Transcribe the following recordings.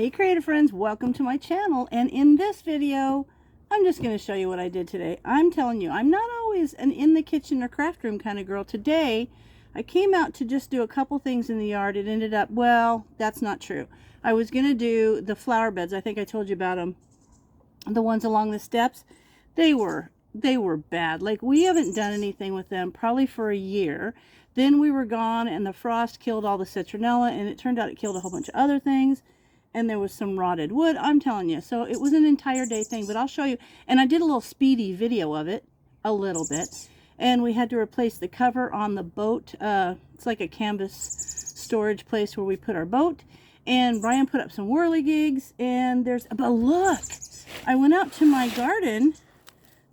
Hey creative friends, welcome to my channel, and in this video I'm just going to show you what I did today. I'm telling you, I'm not always an in the kitchen or craft room kind of girl. Today I came out to just do a couple things in the yard. It ended up, well, that's not true. I was going to do the flower beds. I think I told you about them. The ones along the steps, they were bad. Like, we haven't done anything with them probably for a year. Then we were gone and the frost killed all the citronella, and it turned out it killed a whole bunch of other things. And there was some rotted wood, I'm telling you. So it was an entire day thing, but I'll show you. And I did a little speedy video of it, a little bit. And we had to replace the cover on the boat. It's like a canvas storage place where we put our boat. And Brian put up some whirligigs, and but look, I went out to my garden.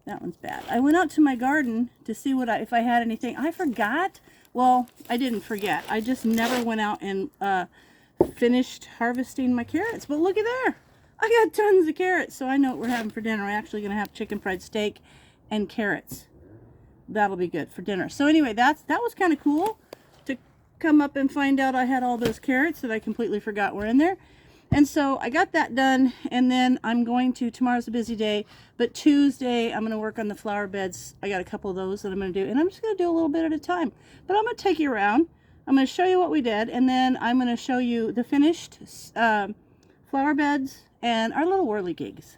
That one's bad. I went out to my garden to see if I had anything. I forgot. Well, I didn't forget. I just never went out and finished harvesting my carrots. But look at there. I got tons of carrots. So I know what we're having for dinner. We're actually going to have chicken fried steak and carrots. That'll be good for dinner. So anyway, that was kind of cool to come up and find out I had all those carrots that I completely forgot were in there. And so I got that done, and then I'm going to, tomorrow's a busy day, but Tuesday I'm going to work on the flower beds. I got a couple of those that I'm going to do, and I'm just going to do a little bit at a time. But I'm going to take you around. I'm going to show you what we did, and then I'm going to show you the finished flower beds and our little whirligigs.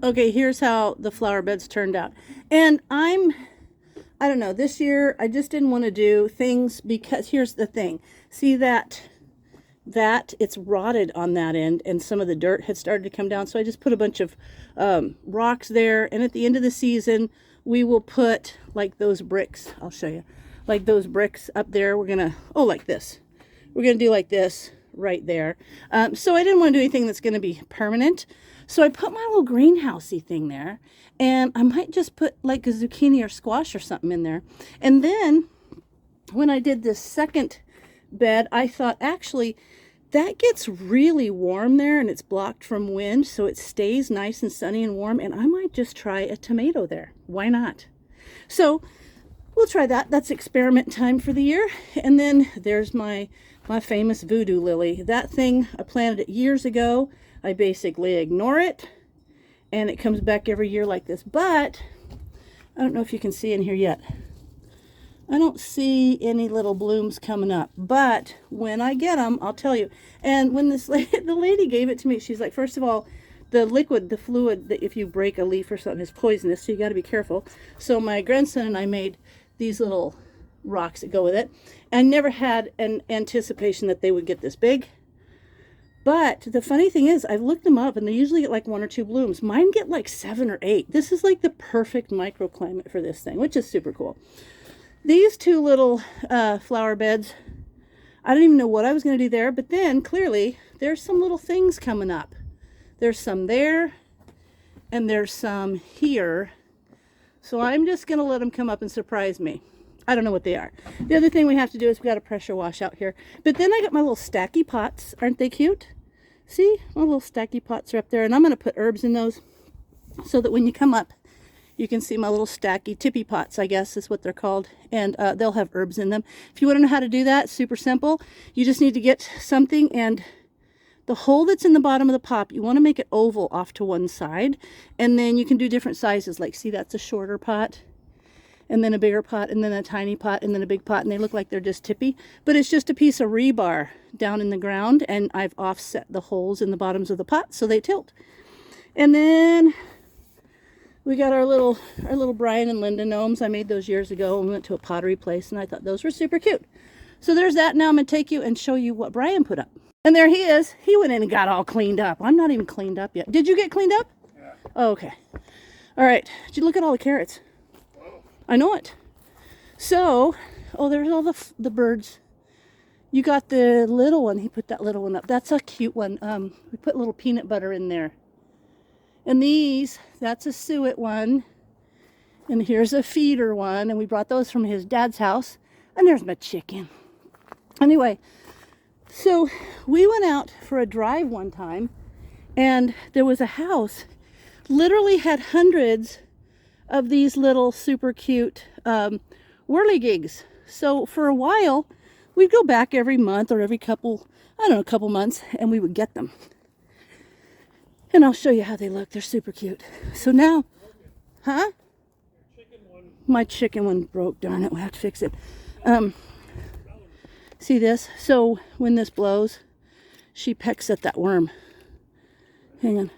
Okay, here's how the flower beds turned out. And I don't know, this year I just didn't want to do things because here's the thing. See that it's rotted on that end, and some of the dirt had started to come down. So I just put a bunch of rocks there. And at the end of the season, we will put like those bricks. I'll show you. Like those bricks up there. We're going to, like this. We're going to do like this right there. So I didn't want to do anything that's going to be permanent. So I put my little greenhousey thing there, and I might just put like a zucchini or squash or something in there. And then when I did this second bed, I thought, actually, that gets really warm there, and it's blocked from wind, so it stays nice and sunny and warm, and I might just try a tomato there. Why not? So we'll try that. That's experiment time for the year. And then there's my famous voodoo lily. That thing, I planted it years ago. I basically ignore it, and it comes back every year like this. But I don't know if you can see in here yet. I don't see any little blooms coming up, but when I get them, I'll tell you. And when the lady gave it to me, she's like, first of all, the fluid that if you break a leaf or something is poisonous, so you got to be careful. So my grandson and I made these little rocks that go with it. I never had an anticipation that they would get this big. But the funny thing is, I've looked them up, and they usually get like 1 or 2 blooms. Mine get like 7 or 8. This is like the perfect microclimate for this thing, which is super cool. These 2 little flower beds, I don't even know what I was going to do there, but then clearly there's some little things coming up. There's some there, and there's some here. So I'm just going to let them come up and surprise me. I don't know what they are. The other thing we have to do is we got to pressure wash out here. But then I got my little stacky pots. Aren't they cute? See? My little stacky pots are up there, and I'm going to put herbs in those so that when you come up, you can see my little stacky tippy pots, I guess is what they're called, and they'll have herbs in them. If you want to know how to do that, super simple. You just need to get something and the hole that's in the bottom of the pot, you want to make it oval off to one side. And then you can do different sizes. Like, see, that's a shorter pot, and then a bigger pot, and then a tiny pot, and then a big pot. And they look like they're just tippy. But it's just a piece of rebar down in the ground. And I've offset the holes in the bottoms of the pot so they tilt. And then we got our little Brian and Linda gnomes. I made those years ago when we went to a pottery place, and I thought those were super cute. So there's that. Now I'm going to take you and show you what Brian put up. And there he is. He went in and got all cleaned up. I'm not even cleaned up yet. Did you get cleaned up? Yeah. Oh, okay. All right. Did you look at all the carrots? Whoa. I know it. So, oh, there's all the birds. You got the little one. He put that little one up. That's a cute one. We put a little peanut butter in there. And these, that's a suet one. And here's a feeder one. And we brought those from his dad's house. And there's my chicken. Anyway, so we went out for a drive one time. And there was a house. Literally had hundreds of these little super cute whirligigs. So for a while, we'd go back every month or every couple months. And we would get them. And I'll show you how they look. They're super cute. So now, huh? My chicken one broke. Darn it, we'll have to fix it. See this? So when this blows, she pecks at that worm. Hang on.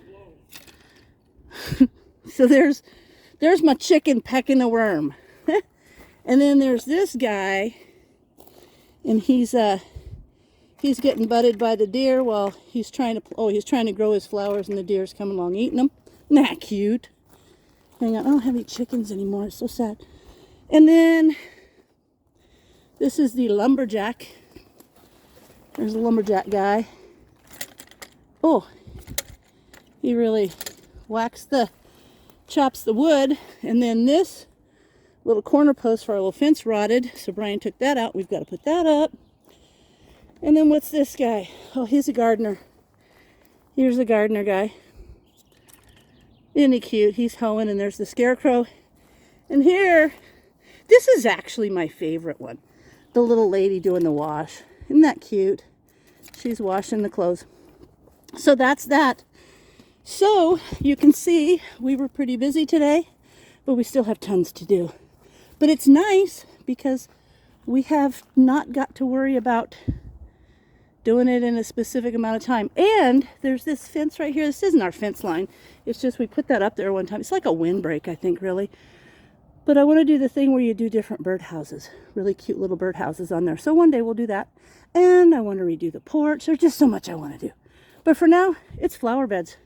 So there's my chicken pecking a worm. And then there's this guy, and he's getting butted by the deer while he's trying to grow his flowers, and the deer's coming along eating them. Isn't that cute? Hang on, I don't have any chickens anymore. It's so sad. And then this is the lumberjack. There's a lumberjack guy. Oh, he really chops the wood. And then this little corner post for our little fence rotted, so Brian took that out. We've got to put that up. And then what's this guy? Oh, he's a gardener. Here's the gardener guy. Isn't he cute? He's hoeing, and there's the scarecrow. And here, this is actually my favorite one. The little lady doing the wash. Isn't that cute? She's washing the clothes. So that's that. So you can see we were pretty busy today, but we still have tons to do. But it's nice because we have not got to worry about doing it in a specific amount of time. And there's this fence right here. This isn't our fence line. It's just we put that up there one time. It's like a windbreak, I think, really. But I want to do the thing where you do different birdhouses. Really cute little birdhouses on there. So one day we'll do that. And I want to redo the porch. There's just so much I want to do. But for now, it's flower beds.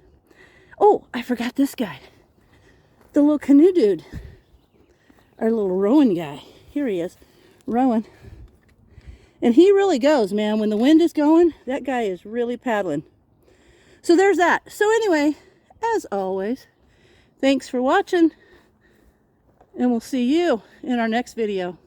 Oh, I forgot this guy. The little canoe dude. Our little rowing guy. Here he is. Rowing. And he really goes, man. When the wind is going, that guy is really paddling. So there's that. So anyway, as always, thanks for watching. And we'll see you in our next video.